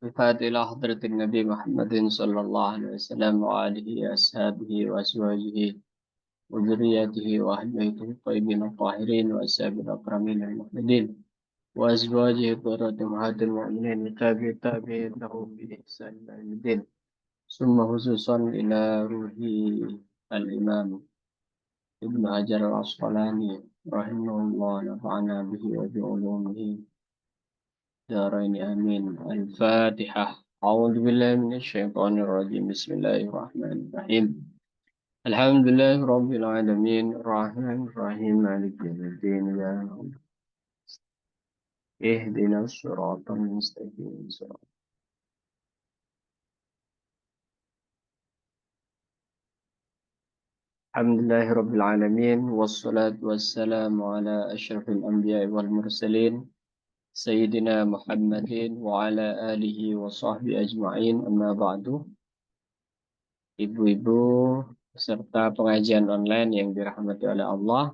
بفات إلى حضرة النبي محمد صلى الله عليه وسلم وآله أصحابه وأزواجه وذريته وأهل بيته الطيبين الطاهرين وأصحاب الأكرمين المخلدين وأزواجه الطاهرات أمهات المؤمنين التابعين لهم بإحسان إلى يوم الدين ثم خصوصا إلى روح الإمام ابن حجر العسقلاني رحمه الله نفعنا به وبعلومه دارين آمين. الفاتحة. أعوذ بالله من الشيطان الرجيم. بسم الله الرحمن الرحيم. الحمد لله رب العالمين الرحمن الرحيم مالك يوم الدين اهدنا الصراط المستقيم صراط. الحمد لله رب العالمين والصلاة والسلام على أشرف الأنبياء والمرسلين سيدنا محمد وعلى آله وصحبه أجمعين. أما بعد. Ibu-ibu serta pengajian online yang dirahmati oleh Allah,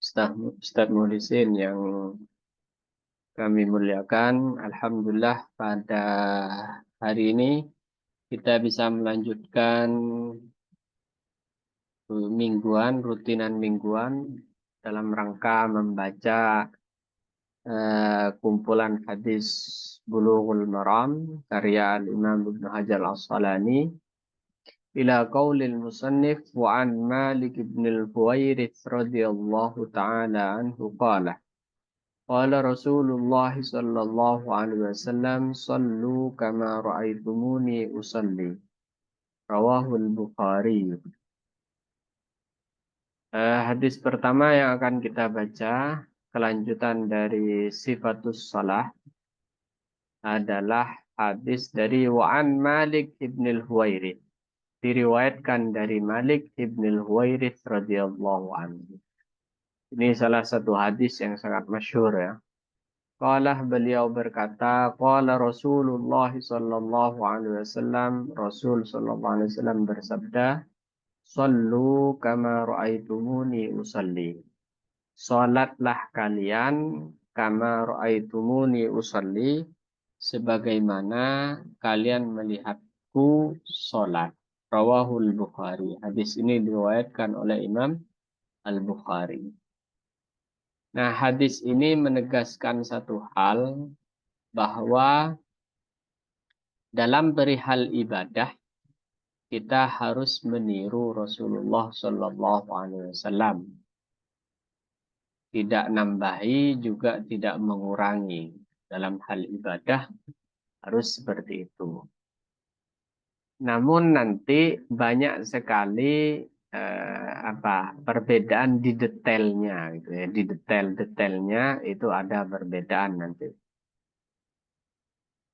Ustaz Muhlisin yang kami muliakan, Alhamdulillah pada hari ini kita bisa melanjutkan rutinan mingguan dalam rangka membaca kumpulan hadis Bulughul Maram karya Al-Imam Ibnu Hajar Al-Asqalani. إلى قول المصنف وعن مالك بن الحويرث رضي الله تعالى عنه قال قال رسول الله صلى الله عليه وسلم صلوا كما رأيتموني أصلي رواه البخاري. Hadis pertama yang akan kita baca kelanjutan dari sifatus shalah adalah hadis dari Wa'an Malik ibn al-Huwairith. Diriwayatkan dari Malik ibn al-Huwairith radhiyallahu anhu. Ini salah satu hadis yang sangat masyhur ya. Qala beliau berkata, qala Rasulullah sallallahu alaihi wasallam, Rasul sallallahu alaihi wasallam bersabda, "Shallu kama ra'aitumuni usalli." Salatlah kalian kama ra'aitumuni usalli, sebagaimana kalian melihatku salat. Rawahul Bukhari. Hadis ini diriwayatkan oleh Imam Al-Bukhari. Nah, hadis ini menegaskan satu hal, bahwa dalam perihal ibadah kita harus meniru Rasulullah Shallallahu Alaihi Wasallam. Tidak nambahi juga tidak mengurangi. Dalam hal ibadah harus seperti itu. Namun nanti banyak sekali perbedaan di detailnya gitu ya. Di detailnya itu ada perbedaan nanti.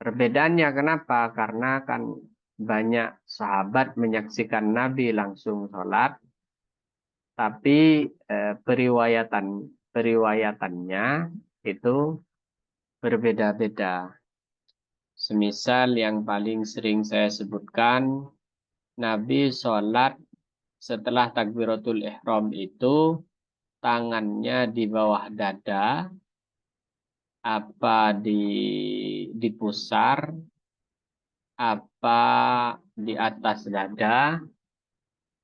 Perbedaannya kenapa? Karena kan banyak sahabat menyaksikan Nabi langsung sholat, tapi periwayatannya itu berbeda-beda. Semisal yang paling sering saya sebutkan, Nabi sholat setelah takbiratul ihram itu tangannya di bawah dada, apa di pusar, apa di atas dada,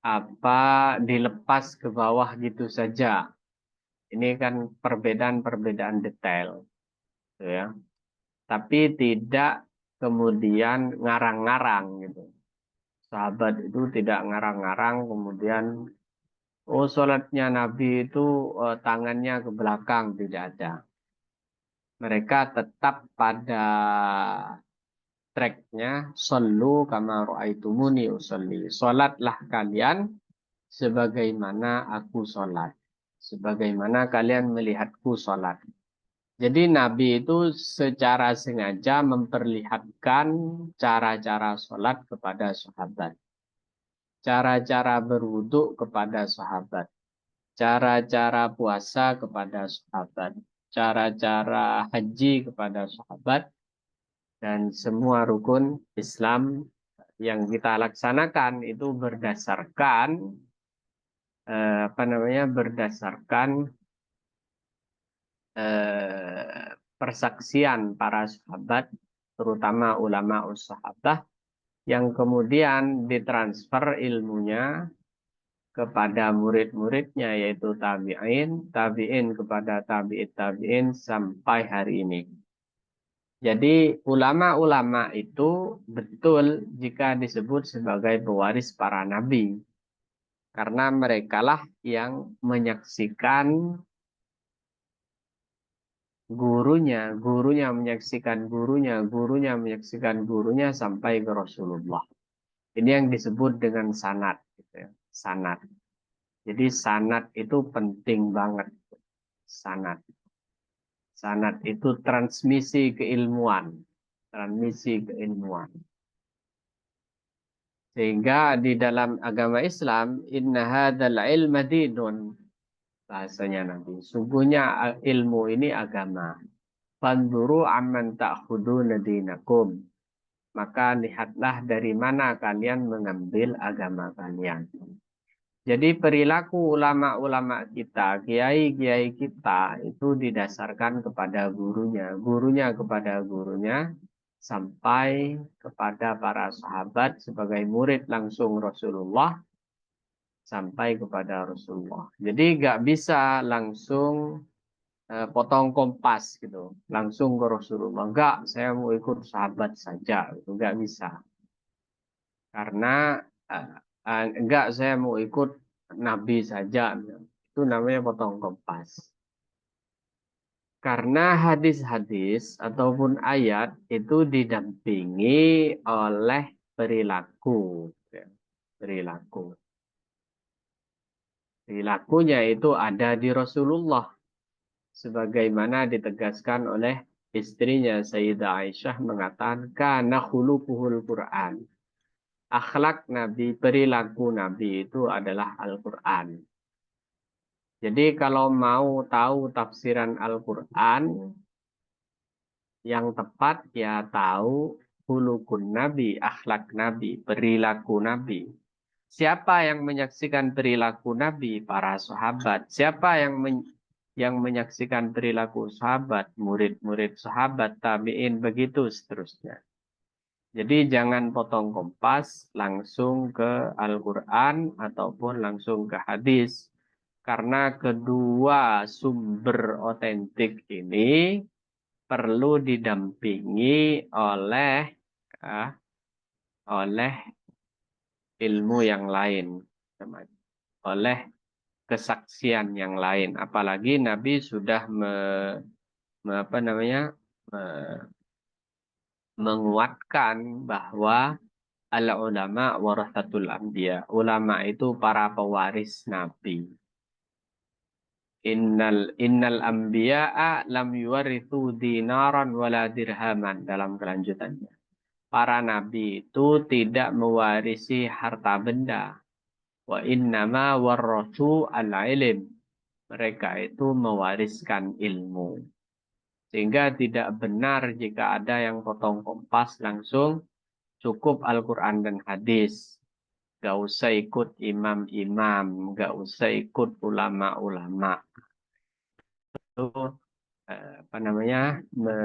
apa dilepas ke bawah gitu saja. Ini kan perbedaan-perbedaan detail, gitu ya. Tapi tidak kemudian ngarang-ngarang gitu. Sahabat itu tidak ngarang-ngarang kemudian sholatnya Nabi itu tangannya ke belakang, tidak ada. Mereka tetap pada tracknya, sallu kama ra'aitumuni usolli. Salatlah kalian sebagaimana aku salat. Sebagaimana kalian melihatku salat. Jadi Nabi itu secara sengaja memperlihatkan cara-cara salat kepada sahabat. Cara-cara berwudu kepada sahabat. Cara-cara puasa kepada sahabat. Cara-cara haji kepada sahabat. Dan semua rukun Islam yang kita laksanakan itu berdasarkan berdasarkan persaksian para sahabat terutama ulama sahabah, yang kemudian ditransfer ilmunya kepada murid-muridnya, yaitu tabi'in, tabi'in kepada tabi'it tabi'in sampai hari ini. Jadi ulama-ulama itu betul jika disebut sebagai pewaris para nabi. Karena merekalah yang menyaksikan gurunya, gurunya menyaksikan gurunya, gurunya menyaksikan gurunya sampai ke Rasulullah. Ini yang disebut dengan sanad. Gitu ya. Sanad. Jadi sanad itu penting banget. Sanad. Sanad itu transmisi keilmuan. Transmisi keilmuan. Sehingga di dalam agama Islam, inna hadzal ilma dinun. Bahasanya nanti. Sungguhnya ilmu ini agama. Fanzuru amman ta'khuduna dinakum. Maka lihatlah dari mana kalian mengambil agama kalian. Jadi perilaku ulama-ulama kita, kiai-kiai kita itu didasarkan kepada gurunya, gurunya kepada gurunya, sampai kepada para sahabat sebagai murid langsung Rasulullah, sampai kepada Rasulullah. Jadi nggak bisa langsung potong kompas gitu, langsung ke Rasulullah. Enggak, saya mau ikut sahabat saja, itu nggak bisa. Karena enggak, saya mau ikut Nabi saja. Itu namanya potong kompas. Karena hadis-hadis ataupun ayat itu didampingi oleh perilaku. Ya, perilaku. Perilakunya itu ada di Rasulullah. Sebagaimana ditegaskan oleh istrinya Sayyidah Aisyah mengatakan, kana khuluquhul Quran. Akhlak Nabi, perilaku Nabi itu adalah Al-Quran. Jadi kalau mau tahu tafsiran Al-Quran, yang tepat ya tahu hulukun Nabi, akhlak Nabi, perilaku Nabi. Siapa yang menyaksikan perilaku Nabi? Para sahabat. Siapa yang menyaksikan perilaku sahabat? Murid-murid sahabat, tabi'in, begitu seterusnya. Jadi jangan potong kompas langsung ke Al-Quran ataupun langsung ke hadis. Karena kedua sumber otentik ini perlu didampingi ah, oleh ilmu yang lain, oleh kesaksian yang lain. Apalagi Nabi sudah apa namanya, menguatkan bahwa al ulama warasatul anbiya. Ulama itu para pewaris Nabi. Innal anbiya'a lam yuwarithu dinaran wala dirhaman, dalam kelanjutannya. Para nabi itu tidak mewarisi harta benda. Wa innama warrathu al-ilm. Mereka itu mewariskan ilmu. Sehingga tidak benar jika ada yang potong kompas langsung, cukup Al-Quran dan hadis. Gak usah ikut imam-imam, gak usah ikut ulama-ulama. Itu apa namanya, me,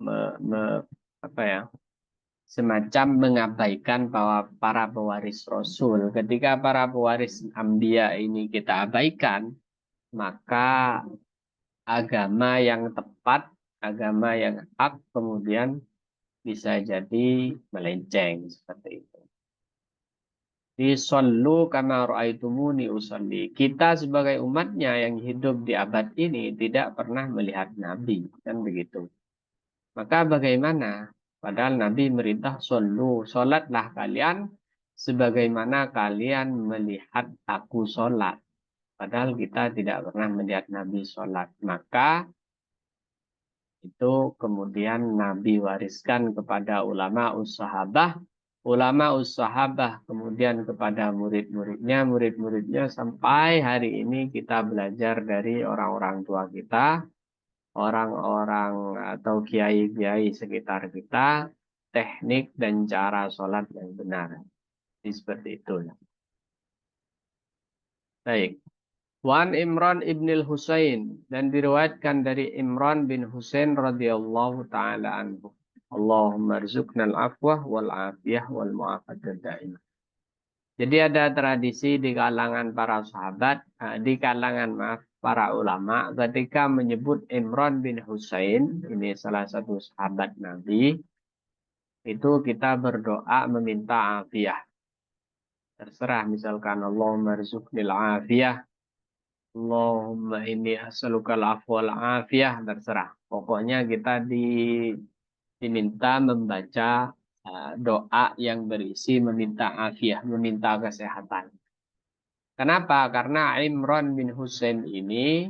me, apa ya, semacam mengabaikan bahwa para pewaris Rasul. Ketika para pewaris Anbiya ini kita abaikan, maka agama yang tepat, agama yang hak kemudian bisa jadi melenceng seperti itu. Disallu kama ra'aitumuni usalli. Kita sebagai umatnya yang hidup di abad ini tidak pernah melihat Nabi, kan begitu. Maka bagaimana? Padahal Nabi merintah sallu, salatlah kalian sebagaimana kalian melihat aku salat. Padahal kita tidak pernah melihat Nabi salat. Maka itu kemudian Nabi wariskan kepada ulama sahabah, ulama sahabah kemudian kepada murid-muridnya, murid-muridnya sampai hari ini kita belajar dari orang-orang tua kita, orang-orang atau kiai-kiai sekitar kita, teknik dan cara sholat yang benar. Jadi seperti itu. Baik. Wan Imran ibnil Husain, dan diriwayatkan dari Imran bin Husain radhiyallahu taala anhu. Allahumma rzuqnal afwah wal afiyah wal mu'afadah daimah. Jadi ada tradisi di kalangan para sahabat, di kalangan para ulama ketika menyebut Imran bin Husain, ini salah satu sahabat Nabi, itu kita berdoa meminta afiyah. Terserah misalkan Allahumma rzuqnil afiyah, Allahumma inni as'alukal afwa wal afiyah, terserah. Pokoknya kita diminta membaca doa yang berisi meminta afiyah, meminta kesehatan. Kenapa? Karena Imran bin Husain ini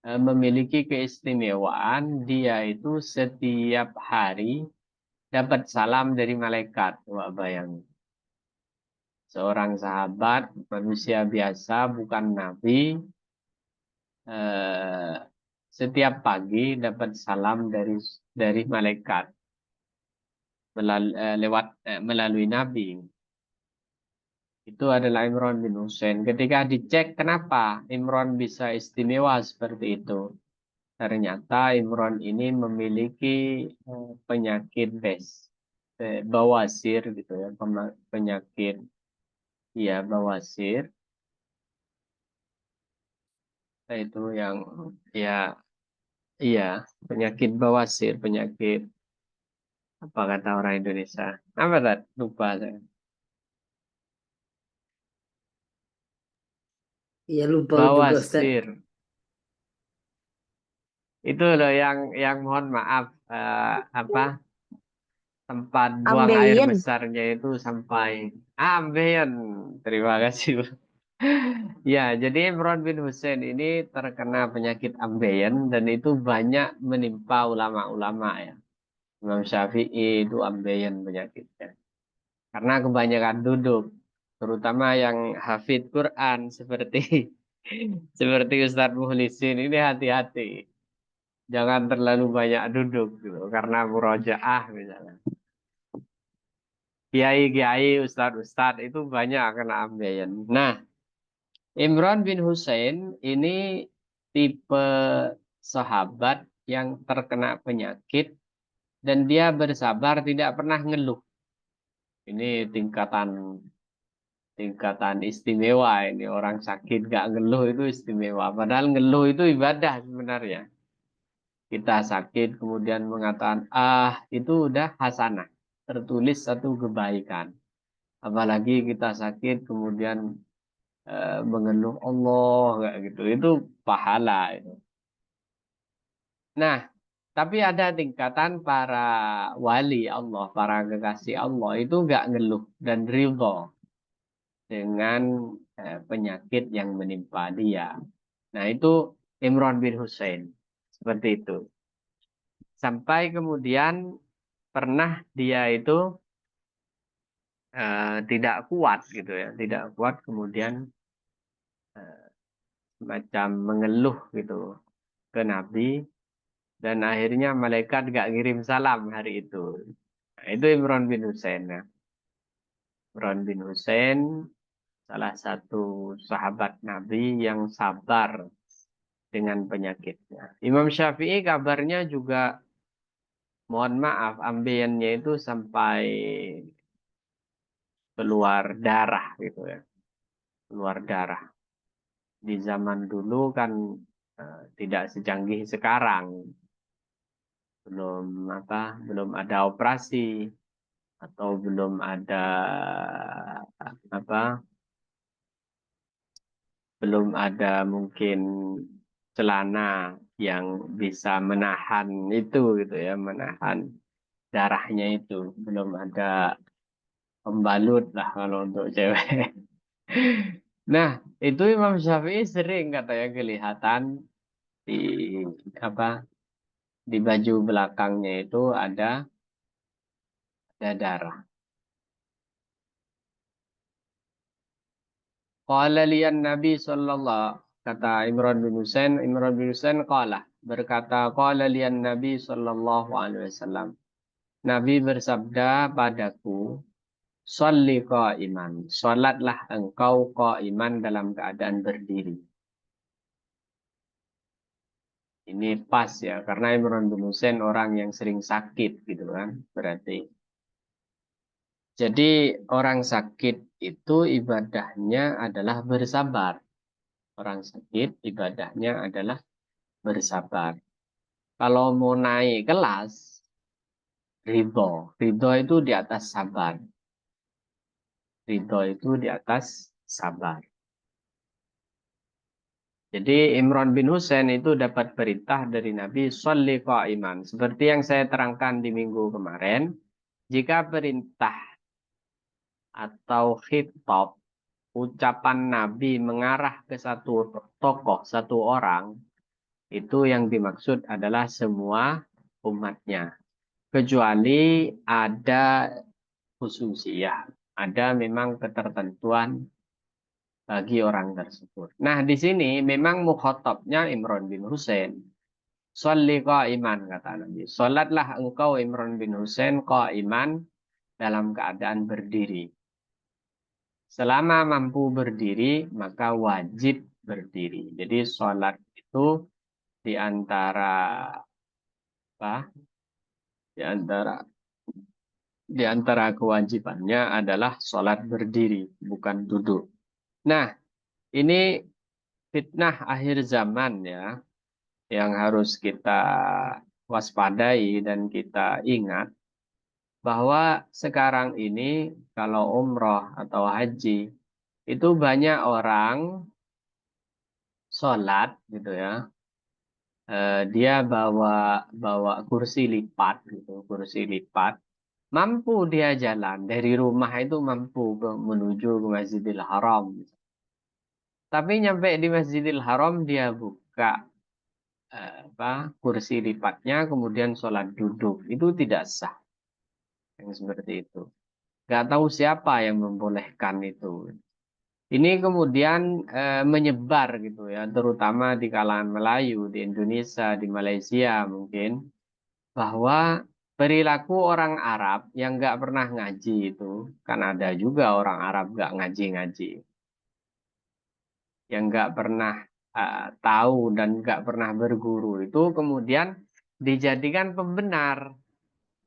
memiliki keistimewaan, dia itu setiap hari dapat salam dari malaikat. Wah, bayangin. Seorang sahabat, manusia biasa, bukan nabi, eh, setiap pagi dapat salam dari malaikat melalui nabi. Itu adalah Imran bin Husain. Ketika dicek kenapa Imran bisa istimewa seperti itu, ternyata Imran ini memiliki penyakit bawasir gitu ya, penyakit ya bawasir, itu yang ya iya penyakit bawasir, penyakit apa kata orang Indonesia? Apa tadi? Lupa saya. Iya lupa juga Ustaz. Bawasir. Itu loh yang mohon maaf apa tempat buang air Ambeien. besarnya itu sampai ambeien. Terima kasih. Ya, jadi Imran bin Husain ini terkena penyakit ambeien dan itu banyak menimpa ulama-ulama ya. Imam Syafi'i itu ambeien penyakitnya. Karena kebanyakan duduk, terutama yang hafid Quran seperti seperti Ustadz Muhlisin ini hati-hati. Jangan terlalu banyak duduk gitu karena murojaah misalnya. Kiai-kiai, ustadz-ustadz itu banyak kena ambeien. Nah, Imran bin Husain ini tipe sahabat yang terkena penyakit dan dia bersabar tidak pernah ngeluh. Ini tingkatan istimewa ini orang sakit gak ngeluh itu istimewa. Padahal ngeluh itu ibadah sebenarnya. Kita sakit kemudian mengatakan itu udah hasanah, tertulis satu kebaikan. Apalagi kita sakit kemudian mengeluh Allah kayak gitu, itu pahala itu. Nah, tapi ada tingkatan para wali Allah, para kekasih Allah itu nggak ngeluh dan ridho dengan penyakit yang menimpa dia. Nah, itu Imran bin Husain seperti itu. Sampai kemudian pernah dia itu tidak kuat gitu ya, tidak kuat kemudian macam mengeluh gitu ke Nabi dan akhirnya malaikat gak ngirim salam hari itu. Nah, itu Imran bin Husain ya. Imran bin Husain salah satu sahabat Nabi yang sabar dengan penyakitnya. Imam Syafi'i kabarnya juga mohon maaf ambeien itu sampai keluar darah gitu ya. Keluar darah. Di zaman dulu kan tidak secanggih sekarang. Belum ada operasi atau belum ada apa belum ada mungkin celana yang bisa menahan itu gitu ya, menahan darahnya itu. Belum ada pembalut lah kalau untuk cewek. Nah, itu Imam Syafi'i sering katanya kelihatan di apa di baju belakangnya itu ada darah. Qala liyan Nabi sallallahu kata Imran bin Husain berkata qala liyan Nabi sallallahu alaihi wasallam. Nabi bersabda padaku, "Shalli qa'iman." Salatlah engkau qa'iman dalam keadaan berdiri. Ini pas ya, karena Imran bin Husain orang yang sering sakit gitu kan, berarti. Jadi orang sakit itu ibadahnya adalah bersabar. Orang sakit ibadahnya adalah bersabar. Kalau mau naik kelas, ridho. Ridho itu di atas sabar. Ridho itu di atas sabar. Jadi Imran bin Husain itu dapat perintah dari Nabi sholli qa'iman. Seperti yang saya terangkan di minggu kemarin, jika perintah atau khitab, ucapan Nabi mengarah ke satu tokoh, satu orang, itu yang dimaksud adalah semua umatnya. Kecuali ada khususiyah, ada memang ketertentuan bagi orang tersebut. Nah, di sini memang mukhatabnya Imran bin Husain. Sholli qa'iman kata Nabi. Salatlah engkau Imran bin Husain qa'iman dalam keadaan berdiri. Selama mampu berdiri, maka wajib berdiri. Jadi sholat itu di antara apa? Di antara kewajibannya adalah sholat berdiri, bukan duduk. Nah, ini fitnah akhir zaman ya, yang harus kita waspadai dan kita ingat bahwa sekarang ini kalau umroh atau haji itu banyak orang sholat gitu ya. Dia bawa bawa kursi lipat gitu, kursi lipat. Mampu dia jalan dari rumah itu mampu menuju ke Masjidil Haram. Tapi nyampe di Masjidil Haram dia buka kursi lipatnya kemudian sholat duduk. Itu tidak sah yang seperti itu. Gak tahu siapa yang membolehkan itu. Ini kemudian menyebar gitu ya, terutama di kalangan Melayu, di Indonesia, di Malaysia mungkin, bahwa perilaku orang Arab yang nggak pernah ngaji itu, kan ada juga orang Arab nggak ngaji-ngaji, yang nggak pernah tahu dan nggak pernah berguru itu kemudian dijadikan pembenar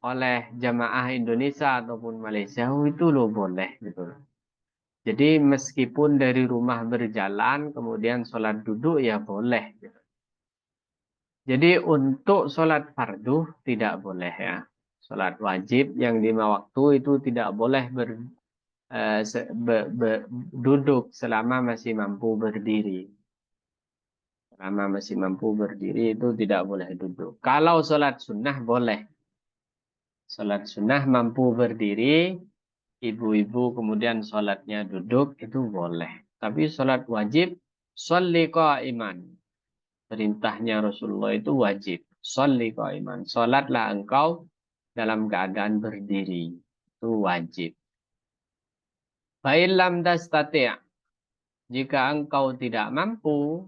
oleh jamaah Indonesia ataupun Malaysia, oh, itu loh boleh gitu. Jadi meskipun dari rumah berjalan kemudian sholat duduk ya boleh gitu. Jadi untuk sholat fardu tidak boleh ya. Sholat wajib yang 5 waktu itu tidak boleh duduk selama masih mampu berdiri. Selama masih mampu berdiri itu tidak boleh duduk. Kalau sholat sunnah boleh. Sholat sunnah mampu berdiri, ibu-ibu kemudian sholatnya duduk itu boleh. Tapi sholat wajib, sholli qa'iman. Perintahnya Rasulullah itu wajib. Sholli qa'iman. Sholatlah engkau dalam keadaan berdiri. Itu wajib. Fa'ilam tastati'. Jika engkau tidak mampu,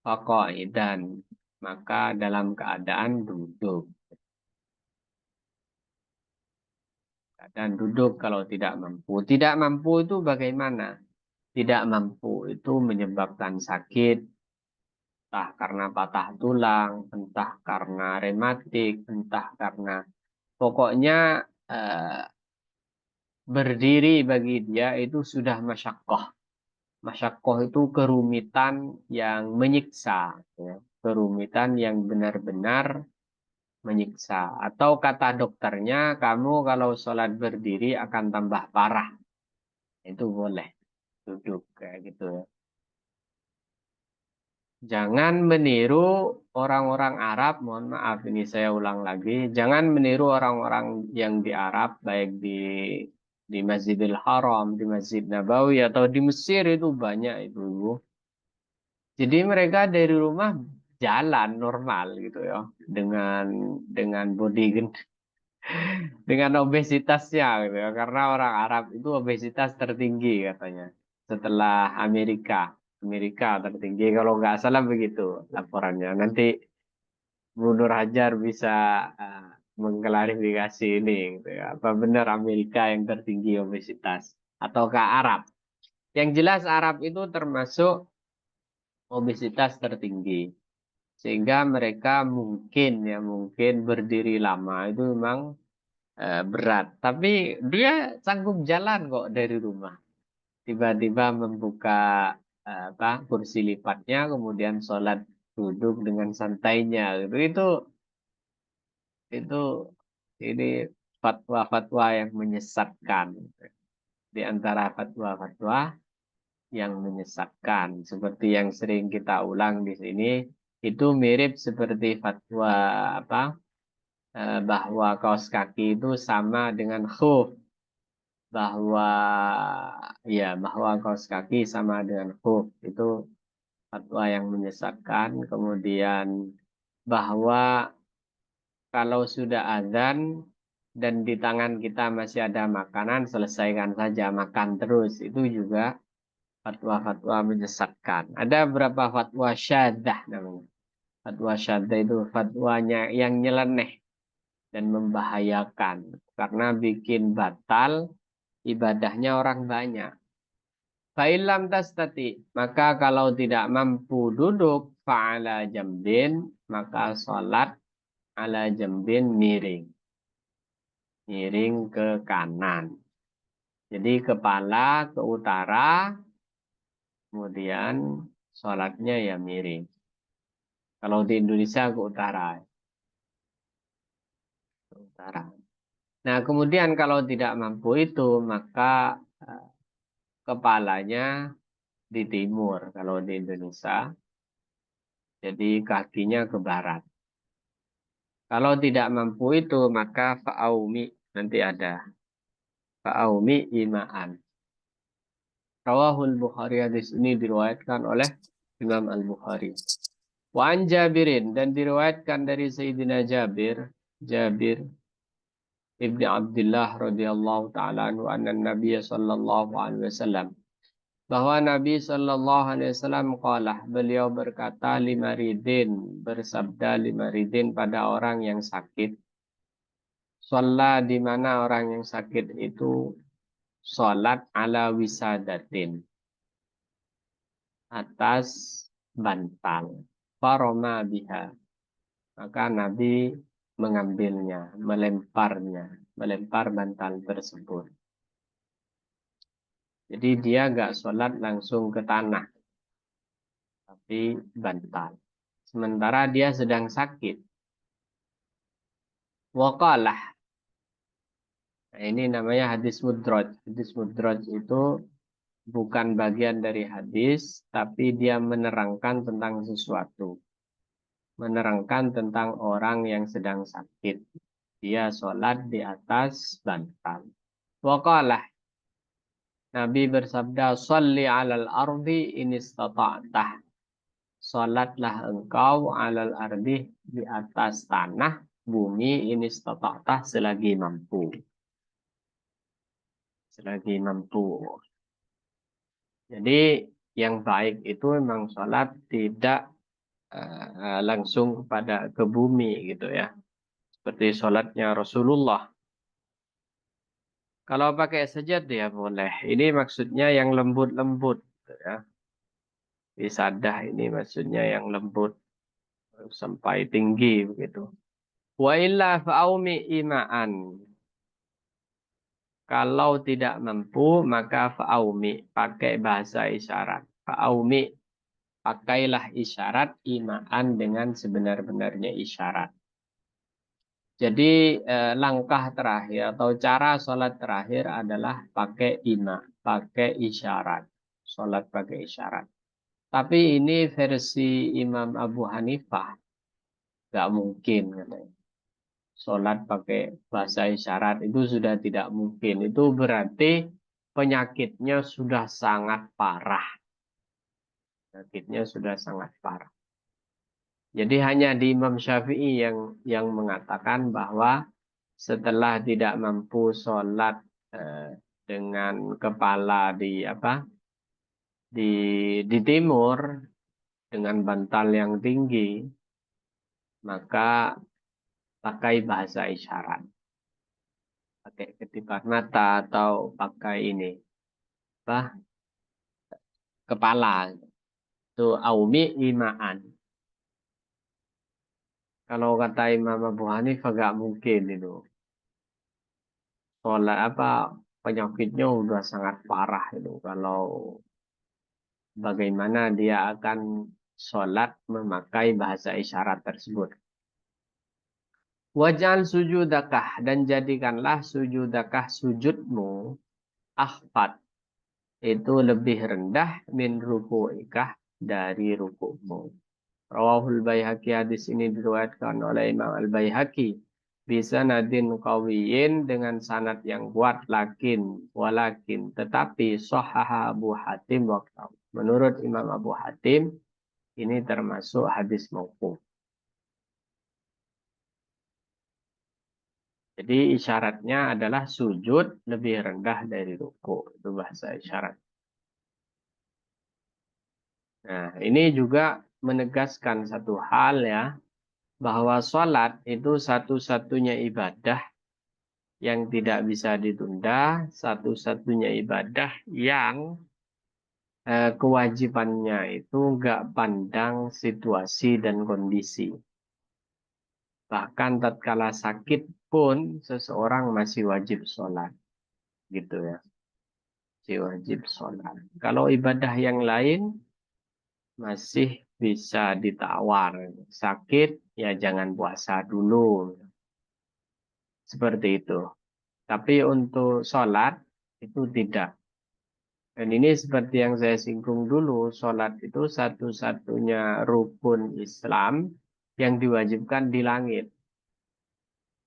faqa'idan. Maka dalam keadaan duduk. Keadaan duduk kalau tidak mampu. Tidak mampu itu bagaimana? Tidak mampu itu menyebabkan sakit, entah karena patah tulang, entah karena rematik, entah karena pokoknya eh, berdiri bagi dia itu sudah masyakoh. Masyakoh itu kerumitan yang menyiksa, ya. Kerumitan yang benar-benar menyiksa. Atau kata dokternya, kamu kalau sholat berdiri akan tambah parah. Itu boleh duduk kayak gitu ya. Jangan meniru orang-orang Arab, mohon maaf ini saya ulang lagi, jangan meniru orang-orang yang di Arab, baik di Masjidil Haram, di Masjid Nabawi, atau di Mesir itu banyak itu. Jadi mereka dari rumah jalan normal gitu ya, dengan body dengan obesitasnya gitu ya, karena orang Arab itu obesitas tertinggi katanya setelah Amerika. Amerika tertinggi kalau nggak salah begitu laporannya. Nanti Bu Nur Hajar bisa uh, mengklarifikasi ini gitu ya. Apa benar Amerika yang tertinggi obesitas ataukah Arab? Yang jelas Arab itu termasuk obesitas tertinggi. sehingga mereka mungkin berdiri lama itu memang berat, tapi dia sanggup jalan kok dari rumah. Tiba-tiba membuka kursi lipatnya, kemudian sholat duduk dengan santainya. Itu ini fatwa-fatwa yang menyesatkan. Di antara fatwa-fatwa yang menyesatkan, seperti yang sering kita ulang di sini, itu mirip seperti fatwa bahwa kaos kaki itu sama dengan khuf, bahwa kaos kaki sama dengan khuf, itu fatwa yang menyesatkan. Kemudian bahwa kalau sudah azan dan di tangan kita masih ada makanan, selesaikan saja, makan terus, itu juga fatwa-fatwa menyesatkan. Ada beberapa fatwa syaddah namanya. Fatwa syaddah itu fatwanya yang nyeleneh dan membahayakan karena bikin batal ibadahnya orang banyak. Fa'ilam tastati, maka kalau tidak mampu duduk, fa'ala jambin, maka sholat ala jambin miring. Miring ke kanan. Jadi kepala ke utara, kemudian sholatnya ya miring. Kalau di Indonesia ke utara. Ke utara. Nah, kemudian kalau tidak mampu itu, maka kepalanya di timur kalau di Indonesia. Jadi kakinya ke barat. Kalau tidak mampu itu, maka fa'aumi. Nanti ada. Fa'aumi ima'an. Rawahul Bukhari, hadis ini diriwayatkan oleh Imam Al-Bukhari. Wa an Jabirin, dan diriwayatkan dari Sayyidina Jabir ibni Abdullah radhiyallahu ta'ala anhu, anna Nabi sallallahu alaihi wasallam, bahwa Nabi sallallahu alaihi wasallam qala, beliau berkata, bersabda limaridin pada orang yang sakit. Shalla, di mana orang yang sakit itu sholat ala wisadatin, atas bantal. Faroma biha, maka Nabi mengambilnya, melempar bantal tersebut. Jadi dia nggak sholat langsung ke tanah, tapi bantal. Sementara dia sedang sakit. Waqalah. Nah, ini namanya hadis mudraj. Hadis mudraj itu bukan bagian dari hadis, tapi dia menerangkan tentang sesuatu. Menerangkan tentang orang yang sedang sakit. Dia sholat di atas bantal. Waqalah. Nabi bersabda, Salli alal ardi in istata'tah. Sholatlah engkau alal ardi, di atas tanah, bumi, in istata'tah, selagi mampu. Selagi mampu. Jadi yang baik itu memang sholat tidak langsung ke bumi gitu ya. Seperti sholatnya Rasulullah. Kalau pakai sajad ya boleh. Ini maksudnya yang lembut-lembut gitu ya. Isadah ini maksudnya yang lembut sampai tinggi begitu. Wa illa fa'aumi ima'an. Kalau tidak mampu maka fa'aumi, pakai bahasa isyarat. Fa'aumi, pakailah isyarat ima'an dengan sebenar-benarnya isyarat. Jadi langkah terakhir atau cara sholat terakhir adalah pakai ima, pakai isyarat. Sholat pakai isyarat. Tapi ini versi Imam Abu Hanifah. Gak mungkin katanya. Sholat pakai bahasa isyarat itu sudah tidak mungkin. Itu berarti penyakitnya sudah sangat parah. Penyakitnya sudah sangat parah. Jadi hanya di Imam Syafi'i yang mengatakan bahwa setelah tidak mampu sholat dengan kepala di timur dengan bantal yang tinggi, maka pakai bahasa isyarat, pakai ketipak mata atau pakai ini kepala, itu aumi ima'an. Kalau kata Imam Abu Hanifah gak mungkin itu. Sholat apa penyakitnya udah sangat parah itu. Kalau bagaimana dia akan sholat memakai bahasa isyarat tersebut. Waj'al sujudakah dan jadikanlah sujudakah sujudmu akhfat itu lebih rendah min ruku'ikah dari rukukmu. Rawahul Baihaqi, hadis ini diriwayatkan oleh Imam Al-Baihaqi bisa nadin qawiyin dengan sanad yang kuat walakin tetapi sahaha Abu Hatim waqtahu. Menurut Imam Abu Hatim ini termasuk hadis mauquf. Jadi isyaratnya adalah sujud lebih rendah dari ruku. Itu bahasa isyarat. Nah, ini juga menegaskan satu hal ya, bahwa sholat itu satu-satunya ibadah yang tidak bisa ditunda, satu-satunya ibadah yang kewajibannya itu nggak pandang situasi dan kondisi. Bahkan tatkala sakit pun seseorang masih wajib sholat, gitu ya. Masih wajib sholat. Kalau ibadah yang lain masih bisa ditawar. Sakit ya jangan puasa dulu. Seperti itu. Tapi untuk sholat itu tidak. Dan ini seperti yang saya singgung dulu, sholat itu satu-satunya rukun Islam yang diwajibkan di langit.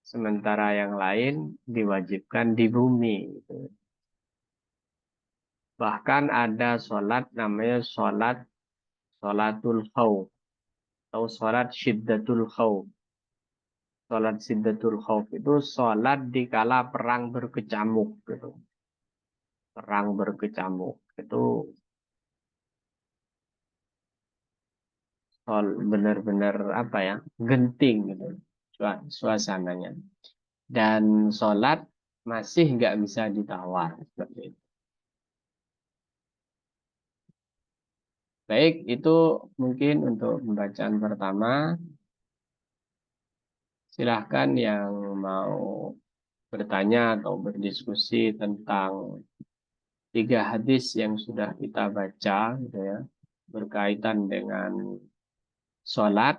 Sementara yang lain diwajibkan di bumi. Bahkan ada sholat namanya sholatul khawf atau sholat syiddatul khawf. Sholat syiddatul khawf itu sholat di kala perang berkecamuk. Gitu. Perang berkecamuk itu benar-benar apa ya, genting gitu suasananya. Dan sholat masih nggak bisa ditawar seperti itu. Baik, itu mungkin untuk pembacaan pertama. Silahkan yang mau bertanya atau berdiskusi tentang 3 hadis yang sudah kita baca, gitu ya, berkaitan dengan sholat,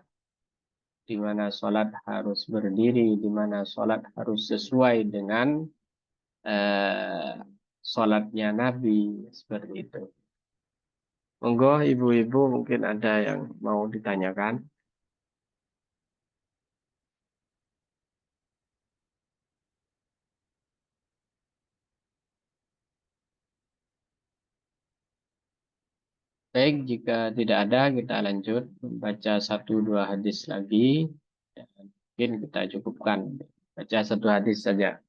di mana sholat harus berdiri, di mana sholat harus sesuai dengan eh, sholatnya Nabi, seperti itu. Monggo ibu-ibu mungkin ada yang mau ditanyakan. Baik, jika tidak ada kita lanjut membaca 1-2 hadis lagi. Dan mungkin kita cukupkan. Baca 1 hadis saja.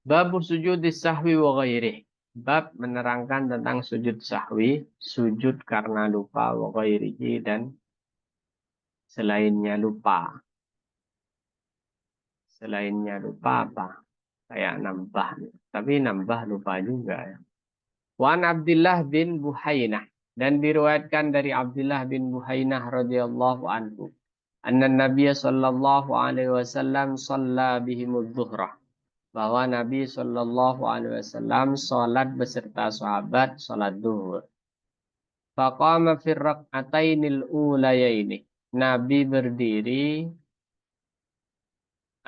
Bab sujud sahwi wa ghairih. Bab menerangkan tentang sujud sahwi, sujud karena lupa wa ghairihi dan selainnya lupa. Selainnya lupa apa? Kayak nambah. Tapi nambah lupa juga ya. Wan Abdullah bin Buhainah. Dan diriwayatkan dari Abdullah bin Buhainah radhiyallahu anhu. Anna Nabiya sallallahu alaihi wasallam shalla bihimudz zuhrah. Bahwa Nabi sallallahu alaihi wasallam salat beserta sahabat salat zuhur. Faqama fi rak'atainil ulayaini. Nabi berdiri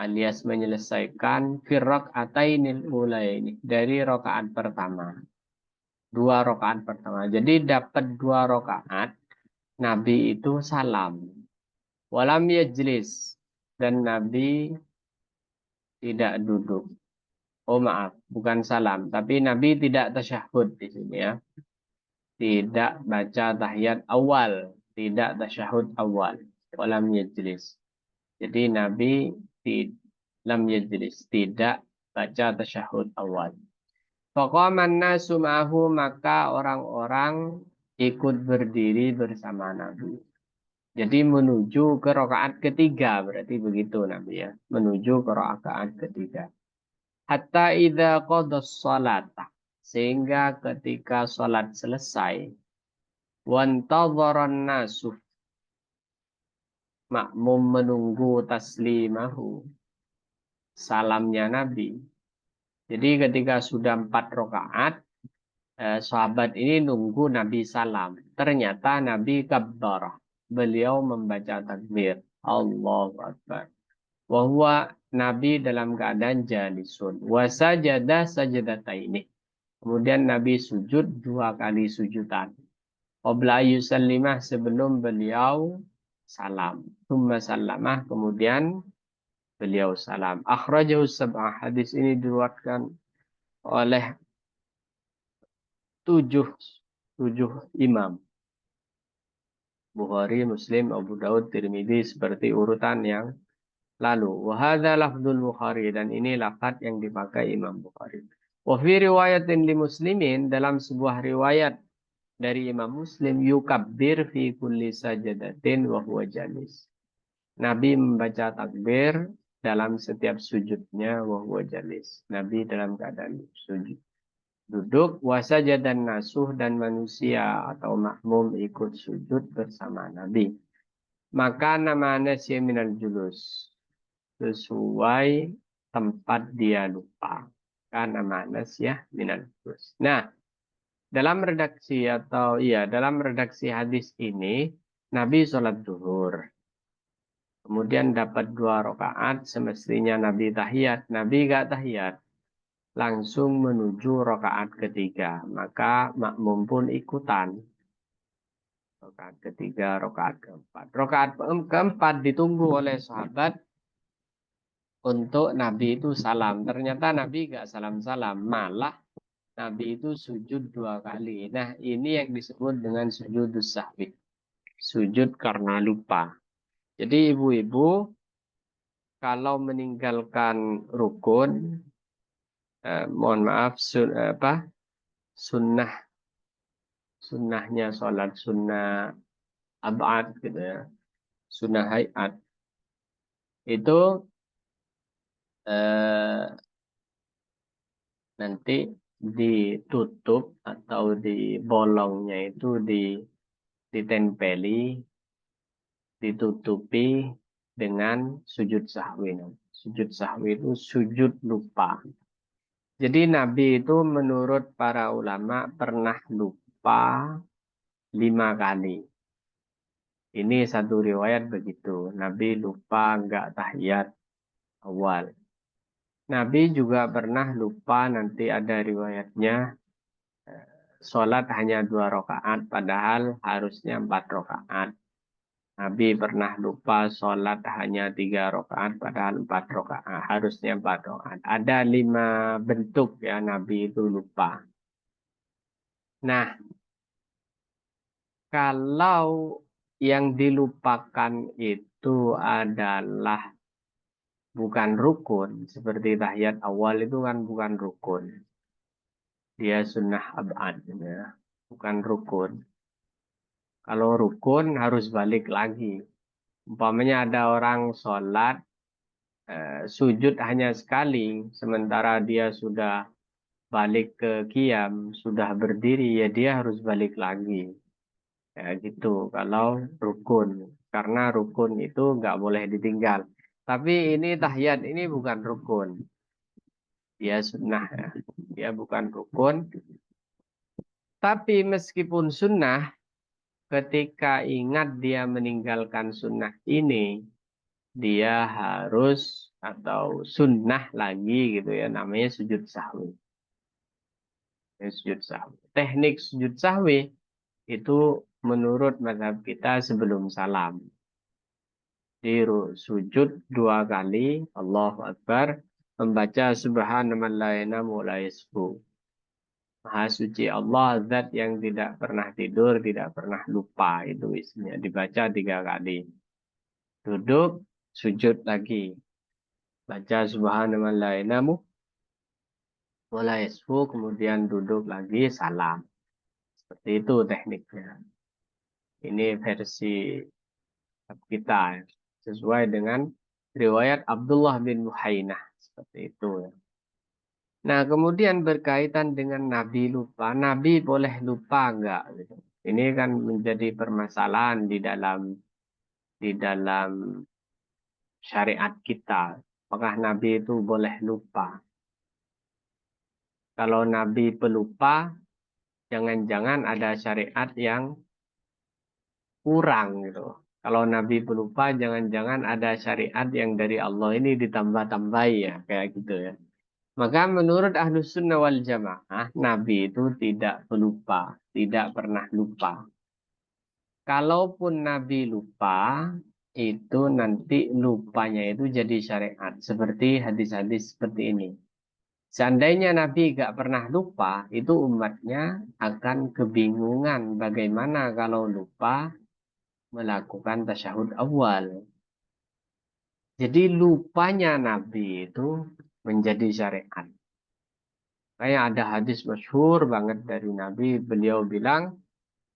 alias menyelesaikan fi rak'atainil ulayaini dari rakaat pertama. 2 rakaat pertama. Jadi dapat 2 rakaat. Nabi itu salam. Walam yajlis. Dan Nabi tidak duduk. Oh maaf, bukan salam. Tapi Nabi tidak tasyahud di sini ya. Tidak baca tahiyat awal. Tidak tasyahud awal. Walam yajlis. Jadi Nabi lam yajlis. Tidak baca tasyahud awal. Faqaman nasu ma'ahu, maka orang-orang ikut berdiri bersama Nabi. Jadi menuju ke rakaat ketiga, berarti begitu Nabi ya. Menuju ke rakaat ketiga. Hatta idza qada sholata, sehingga ketika sholat selesai, wantadharan nasu, makmum menunggu taslimahu, salamnya Nabi. Jadi ketika sudah 4 rakaat, sahabat ini nunggu Nabi salam. Ternyata Nabi kabbar. Beliau membaca takbir. Allahu Akbar. Wahwa Nabi dalam keadaan jalisun. Wasajada sajadataini. Kemudian Nabi sujud 2 kali sujudan. Qabla yusallimah, sebelum beliau salam. Thumma salamah, kemudian beliau salam. Akhrajahu sab'ah. Hadis ini diriwayatkan oleh 7 imam. Bukhari, Muslim, Abu Daud, Tirmidzi, seperti urutan yang lalu. Wa hadza lafdzul Bukhari, dan ini lafaz yang dipakai Imam Bukhari. Wa fi riwayatin li Muslimin, dalam sebuah riwayat dari Imam Muslim, yukabbir fi kulli sajadatin wa huwa jalis. Nabi membaca takbir dalam setiap sujudnya wa huwa jalis. Nabi dalam keadaan sujud. Duduk, wasajad dan nasuh, dan manusia atau makmum ikut sujud bersama Nabi. Maka namanya si minal julus, sesuai tempat dia lupa. Karena manas ya minal julus. Nah, dalam redaksi hadis ini, Nabi sholat zuhur. Kemudian dapat 2 rakaat, semestinya Nabi tahiyat. Nabi gak tahiyat, langsung menuju rakaat ketiga. Maka makmum pun ikutan. Rakaat ketiga, rakaat keempat. Rakaat keempat ditunggu oleh sahabat untuk Nabi itu salam. Ternyata Nabi gak salam-salam. Malah Nabi itu sujud 2 kali. Nah, ini yang disebut dengan sujud sahwi. Sujud karena lupa. Jadi ibu-ibu, kalau meninggalkan rukun, mohon maaf, sunnahnya sholat, sunnah abad gitu ya, sunnah hayat, itu nanti ditutup atau di bolongnya itu ditempeli, ditutupi dengan sujud sahwi. Sujud sahwi itu sujud lupa. Jadi Nabi itu menurut para ulama pernah lupa 5 kali. Ini satu riwayat begitu. Nabi lupa enggak tahiyat awal. Nabi juga pernah lupa, nanti ada riwayatnya, sholat hanya 2 rakaat padahal harusnya 4 rakaat. Nabi pernah lupa sholat hanya 3 rakaat padahal 4 rakaat. Harusnya 4 rakaat. Ada 5 bentuk ya Nabi itu lupa. Nah, kalau yang dilupakan itu adalah bukan rukun, seperti tahiyat awal itu kan bukan rukun. Dia sunnah abad, ya. Bukan rukun. Kalau rukun harus balik lagi. Umpamanya ada orang sholat, sujud hanya sekali, sementara dia sudah balik ke qiyam, sudah berdiri, ya dia harus balik lagi. Ya gitu, kalau rukun. Karena rukun itu nggak boleh ditinggal. Tapi ini tahiyat ini bukan rukun. Dia sunnah ya. Dia bukan rukun. Tapi meskipun sunnah, ketika ingat dia meninggalkan sunnah ini, dia harus atau sunnah lagi gitu ya, namanya sujud sahwi. Sujud sahwi. Teknik sujud sahwi itu menurut mazhab kita sebelum salam. Di sujud 2 kali, Allahu Akbar, membaca subhanallah wa la yasfu. Maha suci Allah, zat yang tidak pernah tidur, tidak pernah lupa. Itu isinya. Dibaca 3 kali. Duduk, sujud lagi. Baca subhanallah wa la yasfu, kemudian duduk lagi, salam. Seperti itu tekniknya. Ini versi kita. Sesuai dengan riwayat Abdullah bin Muhainah. Seperti itu ya. Nah, kemudian berkaitan dengan Nabi lupa. Nabi boleh lupa enggak? Ini kan menjadi permasalahan di dalam di dalam syariat kita. Apakah Nabi itu boleh lupa? Kalau Nabi pelupa, jangan-jangan ada syariat yang kurang gitu. Kalau Nabi pelupa, jangan-jangan ada syariat yang dari Allah ini ditambah-tambahi ya, kayak gitu ya. Maka menurut Ahlus Sunnah wal Jamaah, Nabi itu tidak pelupa, tidak pernah lupa. Kalaupun Nabi lupa, itu nanti lupanya itu jadi syariat. Seperti hadis-hadis seperti ini. Seandainya Nabi gak pernah lupa, itu umatnya akan kebingungan bagaimana kalau lupa melakukan tasyahud awal. Jadi lupanya Nabi itu menjadi syariat. Kayak ada hadis masyhur banget dari Nabi, beliau bilang,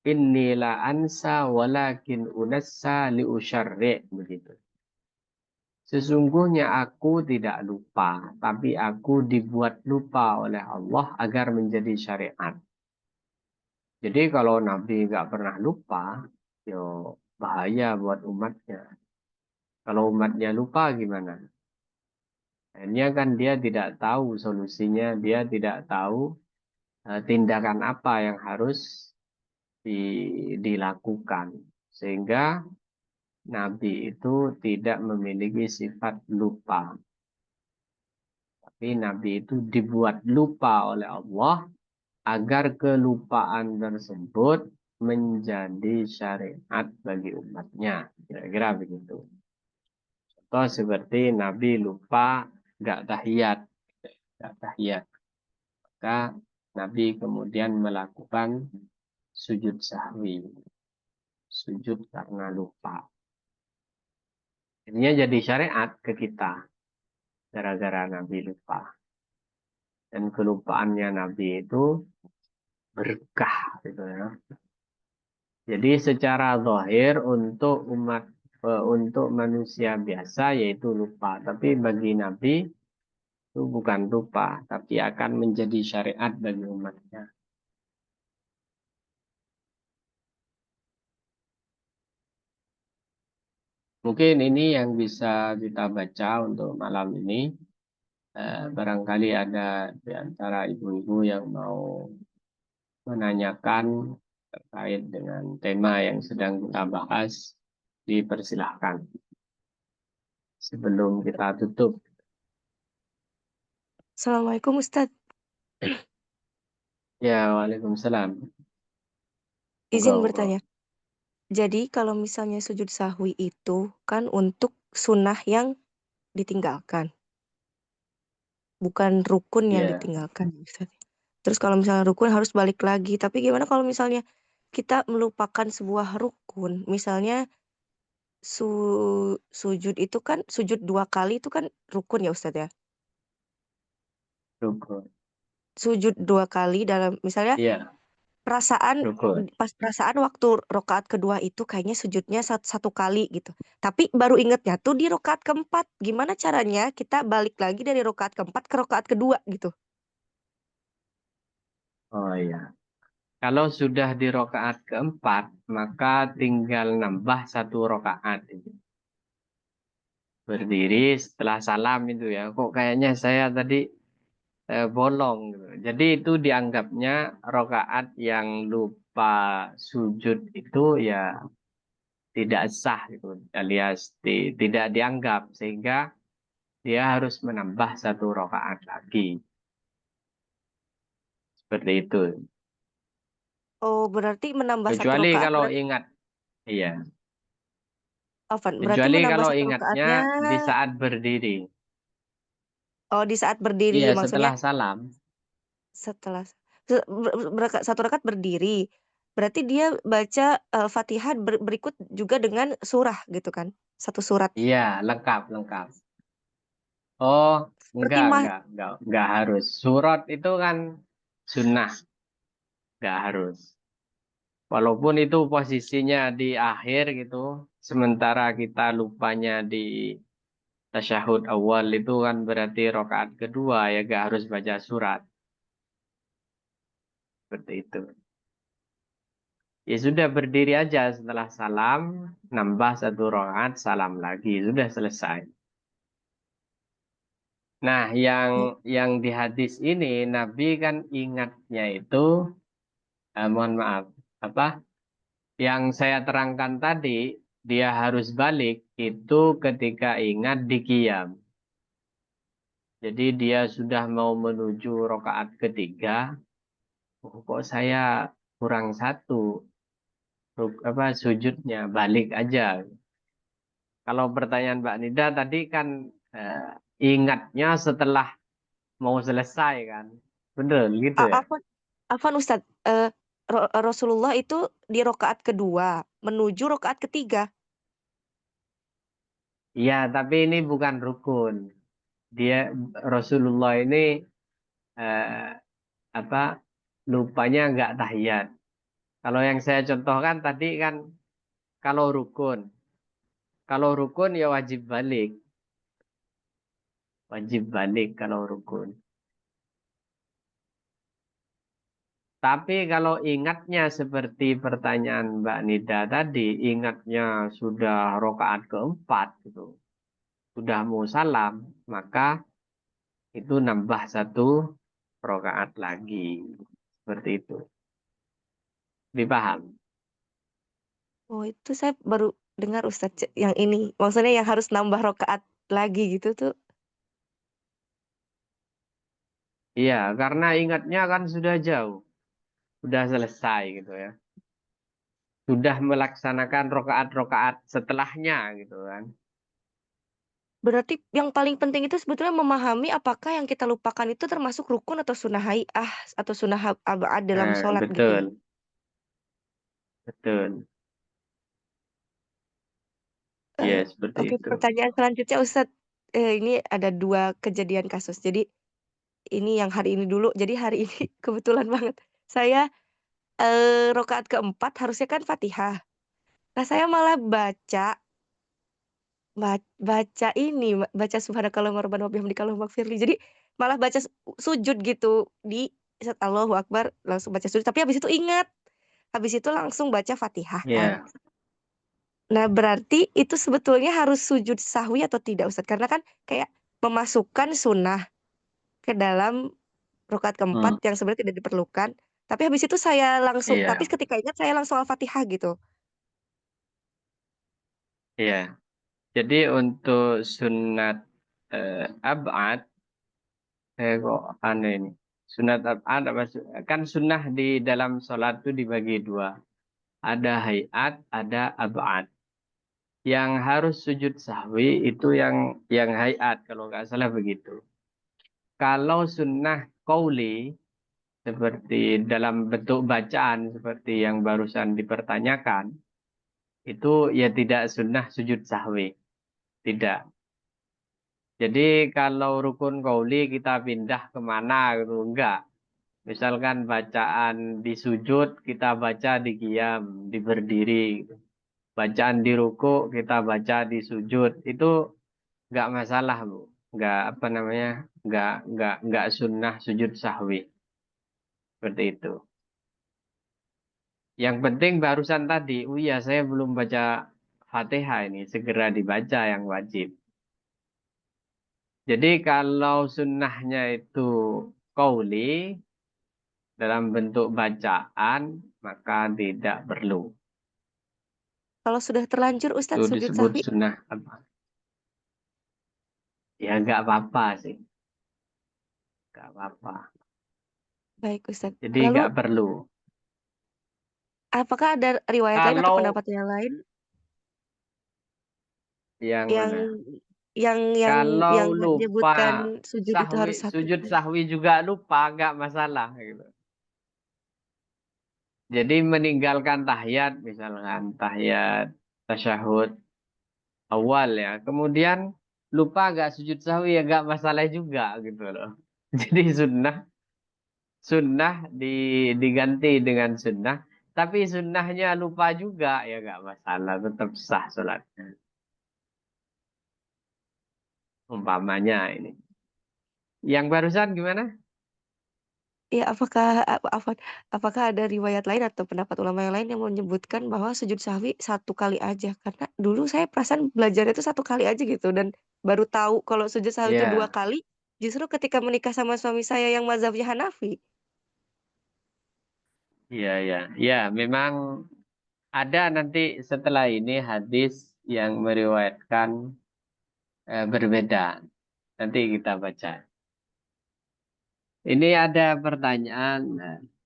Inni la ansa walakin unassa li usyarri' begitu. Sesungguhnya aku tidak lupa, tapi aku dibuat lupa oleh Allah agar menjadi syariat. Jadi kalau Nabi nggak pernah lupa, yo bahaya buat umatnya. Kalau umatnya lupa gimana? Akhirnya kan dia tidak tahu solusinya, dia tidak tahu tindakan apa yang harus dilakukan. Sehingga Nabi itu tidak memiliki sifat lupa. Tapi Nabi itu dibuat lupa oleh Allah agar kelupaan tersebut menjadi syariat bagi umatnya. Kira-kira begitu. Contoh seperti Nabi lupa gak tahiyat. Gak tahiyat. Maka Nabi kemudian melakukan sujud sahwi. Sujud karena lupa. Ini jadi syariat ke kita. Gara-gara Nabi lupa. Dan kelupaannya Nabi itu berkah gitu ya. Jadi secara zahir untuk manusia biasa yaitu lupa, tapi bagi Nabi itu bukan lupa, tapi akan menjadi syariat bagi umatnya. Mungkin ini yang bisa kita baca untuk malam ini. Barangkali ada di antara ibu-ibu yang mau menanyakan terkait dengan tema yang sedang kita bahas, dipersilahkan sebelum kita tutup. Assalamualaikum Ustadz. Ya, waalaikumsalam. Izin Enggak. bertanya. Jadi kalau misalnya sujud sahwi itu kan untuk sunnah yang ditinggalkan, bukan rukun yang Ya, ditinggalkan, Ustadz. Terus kalau misalnya rukun harus balik lagi. Tapi gimana kalau misalnya kita melupakan sebuah rukun, misalnya su sujud itu kan sujud 2 kali itu kan rukun ya Ustadz ya. rukun. Sujud 2 kali dalam misalnya Iya, perasaan rukun. pas perasaan waktu rokaat kedua itu kayaknya sujudnya satu kali gitu. Tapi baru ingetnya tuh di rokaat keempat. Gimana caranya kita balik lagi dari rokaat keempat ke rokaat kedua gitu? Oh iya. Kalau sudah di rokaat keempat, maka tinggal nambah 1 rokaat. Berdiri setelah salam itu ya. Kok kayaknya saya tadi bolong gitu. Jadi itu dianggapnya rokaat yang lupa sujud itu ya tidak sah gitu, alias tidak dianggap sehingga dia harus menambah 1 rokaat lagi. Seperti itu. Oh, berarti menambah satu Kecuali rokaat kalau berarti ingat, iya. Afan, berarti Kecuali menambah kalau satu ingatnya rokaatnya di saat berdiri. oh di saat berdiri Iya, maksudnya setelah salam. setelah satu rakaat berdiri. Berarti dia baca Fatihah berikut juga dengan surah gitu kan? Satu surat. Iya, lengkap, lengkap. Oh, Seperti mah enggak harus. Surat itu kan sunnah, enggak harus. Walaupun itu posisinya di akhir gitu, sementara kita lupanya di tasyahud awal itu kan berarti rokaat kedua ya enggak harus baca surat. Seperti itu. Ya sudah berdiri aja setelah salam, nambah 1 rakaat, salam lagi, sudah selesai. Nah, yang di hadis ini Nabi kan ingatnya itu, mohon maaf, apa? Yang saya terangkan tadi, dia harus balik itu ketika ingat di qiyam. Jadi dia sudah mau menuju rakaat ketiga, oh, kok saya kurang satu, sujudnya, balik aja. Kalau pertanyaan Mbak Nida tadi kan ingatnya setelah mau selesai kan, bener gitu ya? Afwan, Afwan Ustadz, Rasulullah itu di rokaat kedua menuju rokaat ketiga. Iya, tapi ini bukan rukun. Dia Rasulullah ini eh, apa lupanya nggak tahiyat. Kalau yang saya contohkan tadi kan kalau rukun. Kalau rukun ya wajib balik kalau rukun. Tapi kalau ingatnya seperti pertanyaan Mbak Nida tadi, ingatnya sudah rokaat keempat gitu, sudah mau salam, maka itu nambah 1 rakaat lagi. Seperti itu. Dipaham? Oh, itu saya baru dengar Ustadz yang ini. Maksudnya yang harus nambah rokaat lagi gitu tuh. Iya, karena ingatnya kan sudah jauh, sudah selesai gitu ya. Sudah melaksanakan rokaat-rokaat setelahnya gitu kan. Berarti yang paling penting itu sebetulnya memahami apakah yang kita lupakan itu termasuk rukun atau sunnah hai'ah atau sunnah abad dalam sholat gitu ya. Betul, betul. Iya, Eh, seperti Oke, itu. pertanyaan selanjutnya Ustadz. Ini ada 2 kejadian kasus. Jadi ini yang hari ini dulu. Jadi hari ini kebetulan banget. Saya rokaat keempat harusnya kan Fatihah. Nah, saya malah baca ini, baca subhanakallah rabbana wa bihamdika allahumma ighfirli. Jadi malah baca sujud gitu di saat Allahu Akbar langsung baca sujud. Tapi habis itu ingat, habis itu langsung baca Fatihah kan. Iya, Nah, berarti itu sebetulnya harus sujud sahwi atau tidak Ustadz? Karena kan kayak memasukkan sunnah ke dalam rokaat keempat hmm, yang sebenarnya tidak diperlukan. Tapi habis itu saya langsung, tapi iya, ketika ingat saya langsung Al-Fatihah gitu. iya. Jadi untuk sunat abad, kok aneh ini. Sunat abad kan sunnah di dalam sholat itu dibagi dua. Ada hayat, ada abad. Yang harus sujud sahwi itu yang hayat kalau nggak salah begitu. Kalau sunnah qauli seperti dalam bentuk bacaan seperti yang barusan dipertanyakan, itu ya tidak sunnah sujud sahwi. Tidak. Jadi kalau rukun qauli kita pindah kemana gitu, enggak. Misalkan bacaan di sujud kita baca di qiyam, di berdiri, gitu. Bacaan di ruku kita baca di sujud, itu enggak masalah, Bu. Enggak apa namanya? Enggak sunnah sujud sahwi. Seperti itu. Yang penting barusan tadi, oh iya saya belum baca Fatihah ini, segera dibaca yang wajib. Jadi kalau sunnahnya itu qauli dalam bentuk bacaan, maka tidak perlu. Kalau sudah terlanjur Itu Ustadz sujud disebut sahwi, sunnah apa? Ya nggak apa-apa sih, nggak apa-apa. baik Ustadz. Jadi Lalu nggak perlu. apakah ada riwayat lain atau Kalau pendapat yang lain yang yang mana? yang yang Kalau yang lupa menyebutkan sujud itu sahwi, harus satu? sujud sahwi juga lupa, nggak masalah gitu. Jadi meninggalkan tahiyat, misalkan tahiyat tasyahud awal ya. Kemudian lupa nggak sujud sahwi ya nggak masalah juga gitu loh. Jadi sunnah diganti dengan sunnah. Tapi sunnahnya lupa juga ya nggak masalah. Tetap sah sholatnya. Umpamanya ini. Yang barusan gimana? Ya, apakah ada riwayat lain atau pendapat ulama yang lain yang menyebutkan bahwa sujud sahwi 1 kali aja? Karena dulu saya perasaan belajarnya itu 1 kali aja gitu dan baru tahu kalau sujud sahwi itu 2 Ya, kali, justru ketika menikah sama suami saya yang mazhabnya Hanafi. ya, ya, ya. Memang ada nanti setelah ini hadis yang meriwayatkan berbeda. Nanti kita baca. Ini ada pertanyaan,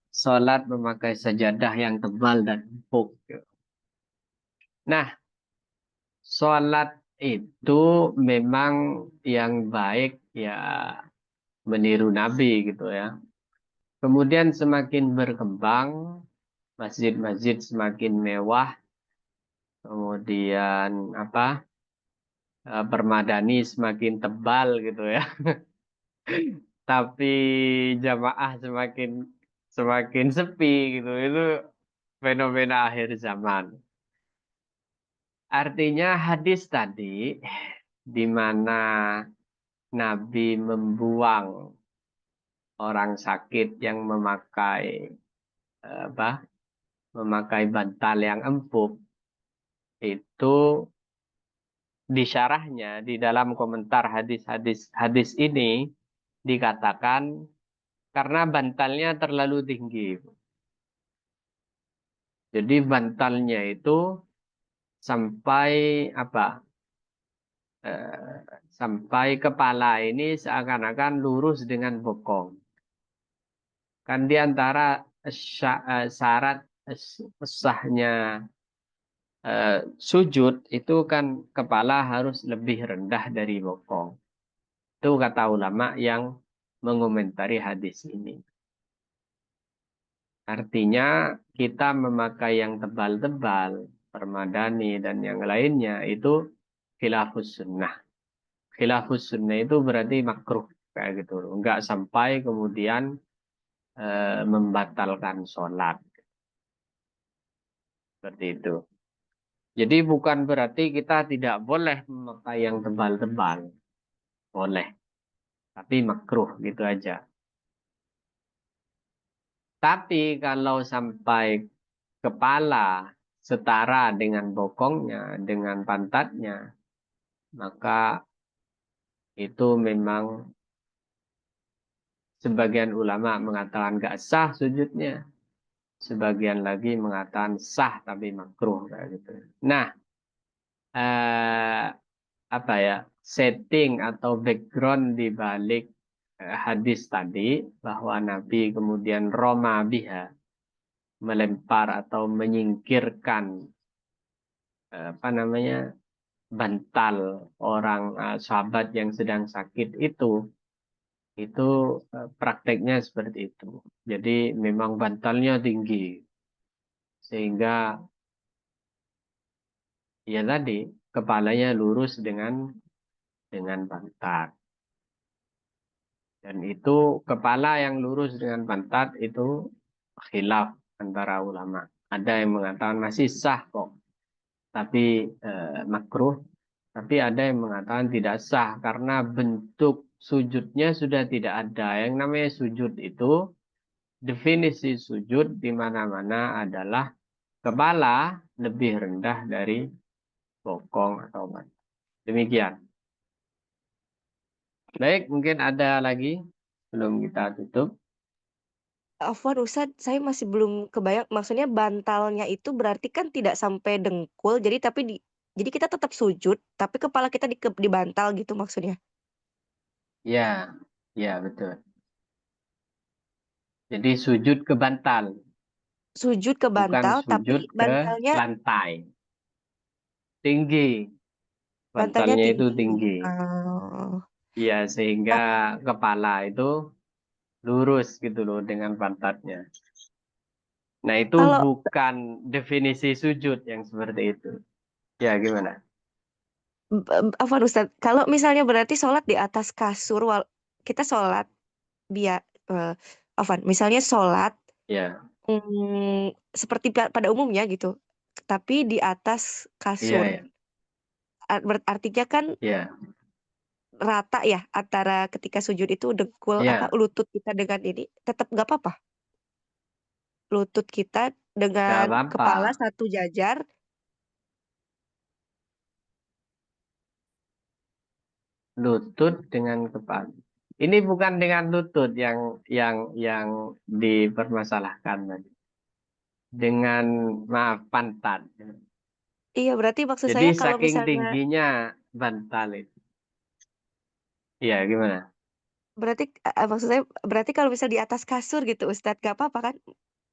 sholat memakai sajadah yang tebal dan empuk. Nah, sholat itu memang yang baik ya meniru Nabi gitu ya. Kemudian semakin berkembang, masjid-masjid semakin mewah, kemudian permadani semakin tebal gitu ya. Tapi jamaah semakin semakin sepi gitu. Itu fenomena akhir zaman. Artinya hadis tadi di mana Nabi membuang orang sakit yang memakai apa? Memakai bantal yang empuk itu di syarahnya di dalam komentar hadis ini dikatakan karena bantalnya terlalu tinggi. Jadi bantalnya itu sampai eh, sampai kepala ini seakan-akan lurus dengan bokong. Kan di antara syarat sahnya sujud itu kan kepala harus lebih rendah dari bokong. Itu kata ulama yang mengomentari hadis ini. Artinya kita memakai yang tebal-tebal, permadani dan yang lainnya itu khilafus sunnah. Khilafus sunnah itu berarti makruh kayak gitu loh. Enggak sampai kemudian membatalkan sholat. Seperti itu. Jadi bukan berarti kita tidak boleh memakai yang tebal-tebal. Boleh. Tapi makruh gitu aja. Tapi kalau sampai kepala setara dengan bokongnya, dengan pantatnya, maka itu memang sebagian ulama mengatakan gak sah sujudnya. Sebagian lagi mengatakan sah tapi makruh kayak gitu. Nah, eh, apa ya? Setting atau background di balik hadis tadi bahwa Nabi kemudian roma biha melempar atau menyingkirkan apa namanya bantal orang sahabat yang sedang sakit itu prakteknya seperti itu. Jadi memang bantalnya tinggi sehingga ya tadi kepalanya lurus dengan pantat. Dan itu kepala yang lurus dengan pantat itu khilaf antara ulama. Ada yang mengatakan masih sah kok, tapi makruh. Tapi ada yang mengatakan tidak sah karena bentuk sujudnya sudah tidak ada. Yang namanya sujud itu, definisi sujud di mana-mana adalah kepala lebih rendah dari bokong atau mata. Demikian. Baik, mungkin ada lagi sebelum kita tutup. Afwan Ustadz, saya masih belum kebayang, maksudnya bantalnya itu berarti kan tidak sampai dengkul, jadi kita tetap sujud, tapi kepala kita di bantal gitu maksudnya. Ya, ya betul. Jadi sujud ke bantal, Sujud ke bukan bantal, tapi sujud ke bantalnya lantai. Tinggi, bantalnya bantalnya itu tinggi. tinggi. Oh. Ya, sehingga Nah, kepala itu lurus gitu loh dengan pantatnya. Nah, itu kalau bukan definisi sujud yang seperti itu. Ya, gimana? Afwan Ustadz, kalau misalnya berarti sholat di atas kasur, kita sholat biar Afwan, misalnya sholat Ya, seperti pada umumnya gitu, tapi di atas iya, kasur. ya, Artinya kan ya. rata ya antara ketika sujud itu dengkul Ya, lutut kita dengan ini tetap nggak apa-apa. Lutut kita nggak dengan apa-apa. kepala satu jajar. Lutut dengan kepala. Ini bukan dengan lutut yang dipermasalahkan tadi. Dengan maaf pantat. Iya, berarti maksud Jadi saya kalau saking misalnya tingginya bantal itu. Iya, gimana? maksud saya berarti kalau misal di atas kasur gitu Ustadz gak apa-apa kan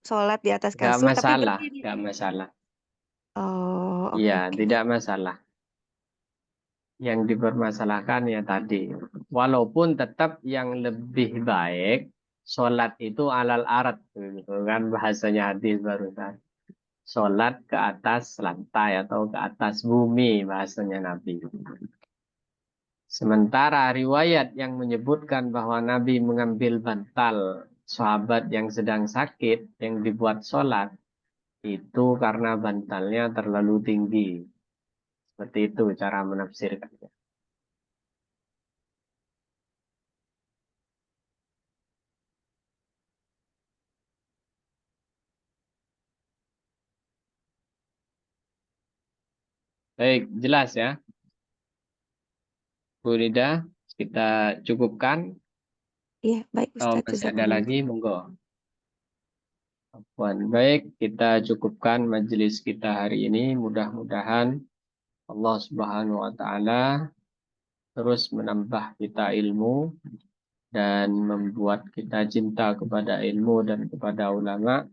sholat di atas Nggak kasur tapi masalah, berdiri. nggak masalah. Oh, Iya, oke oke. tidak masalah. Yang dipermasalahkan ya tadi. Walaupun tetap yang lebih baik sholat itu alal arat, gitu kan bahasanya hadis barusan. Sholat ke atas lantai atau ke atas bumi bahasanya Nabi. Sementara riwayat yang menyebutkan bahwa Nabi mengambil bantal sahabat yang sedang sakit yang dibuat sholat itu karena bantalnya terlalu tinggi. Seperti itu cara menafsirkannya. Baik, jelas ya. Bu Rida, kita cukupkan. Iya baik Kalau Ustadz masih ada jazakumullah. lagi, monggo. Afwan. Baik, kita cukupkan majelis kita hari ini. Mudah-mudahan Allah Subhanahu wa Ta'ala terus menambah kita ilmu dan membuat kita cinta kepada ilmu dan kepada ulama,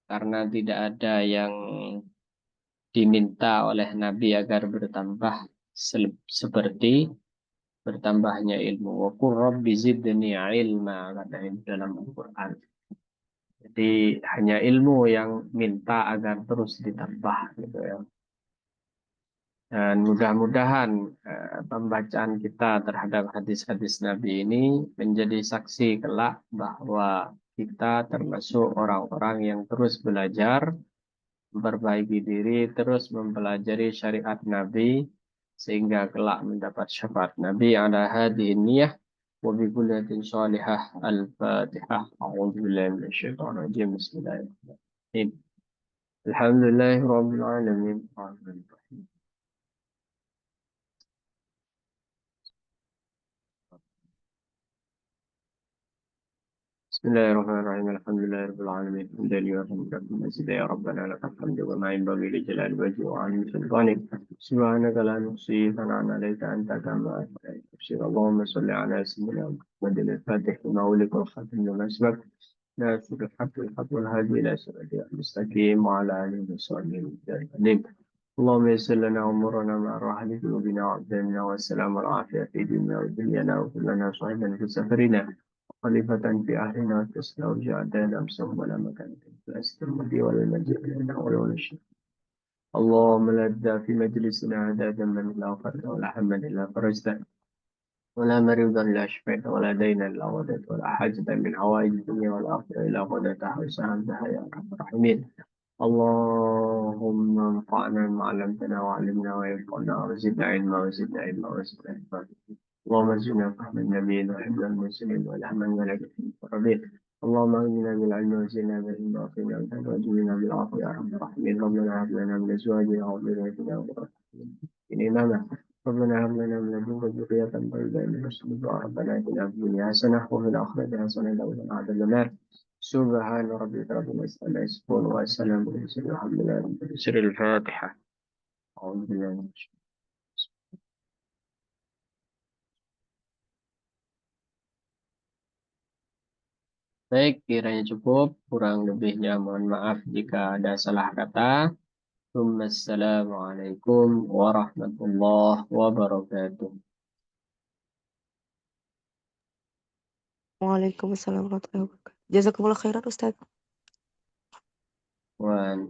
karena tidak ada yang diminta oleh Nabi agar bertambah seperti bertambahnya ilmu. Wa qur rabbi zidni ilma, kata dalam Al-Quran. Jadi hanya ilmu yang minta agar terus ditambah gitu ya. Dan mudah-mudahan pembacaan kita terhadap hadis-hadis Nabi ini menjadi saksi kelak bahwa kita termasuk orang-orang yang terus belajar, memperbaiki diri, terus mempelajari syariat Nabi, sehingga kelak mendapat syafaat Nabi ala hadhihi niyah wa bi kullatin salihah. Al-Fatihah. A'udzu billahi minasyaitonir rajim. Bismillahirrahmanirrahim. Alhamdulillahirabbil alamin. Arrahmanirrahim. بسم الله الرحمن الرحيم. الحمد لله رب العالمين. الحمد لله رب المجد يا ربنا لك الحمد وما ينبغي لجلال وجهه وعظيم سلطانك. سبحانك لا نحصي ثناء عليك أنت كما أثنيت. اللهم صل على سيدنا محمد الفاتح لما أغلق والخاتم لما سبق ناصر الحق بالحق والهادي إلى صراط المستقيم وعلى آله وصحبه وسلم. اللهم يسر لنا أمورنا مع الراحة لقلوبنا وأبداننا والسلام والعافية في ديننا ودنيانا وكن لنا صاحبا في سفرنا خليفة في أهلنا تستوجع جعدنا أمسهم ولا مكان في المدي ولا المجيء لنا ولا نشرك. اللهم لا تدع في مجلسنا هذا ذنبا إلا غفرته ولا حما إلا فرجته ولا مريضا إلا شفيته ولا دينا إلا غدته ولا حاجة من حوائج الدنيا والآخرة إلا غدتها وسهلتها يا أرحم الراحمين. اللهم انفعنا بما علمتنا وعلمنا وينفعنا وزدنا علما وزدنا علما وزدنا علما. اللهم ارزقنا فهم النبي وحفظ المسلمين والهم الملائكة المقربين. اللهم اغننا بالعلم وزدنا بالعلم وقنا بالعلم واجعلنا بالعافية يا ارحم الراحمين. ربنا هب لنا من ازواجنا وذريتنا قرة اعين اماما. ربنا هب لنا من لدنك ذرية طيبة انك تسمع. ربنا اتنا في الدنيا حسنة وفي الآخرة حسنة وقنا عذاب النار. سبحان ربك رب العزة عما يصفون والسلام على المرسلين والحمد لله رب العالمين. سر الفاتحة. أعوذ بالله من الشيطان. Baik, kiranya cukup. Kurang lebihnya mohon maaf jika ada salah kata. Assalamualaikum warahmatullahi wabarakatuh. Waalaikumsalam warahmatullahi wabarakatuh. Jazakumullah khairan Ustadz. Wan.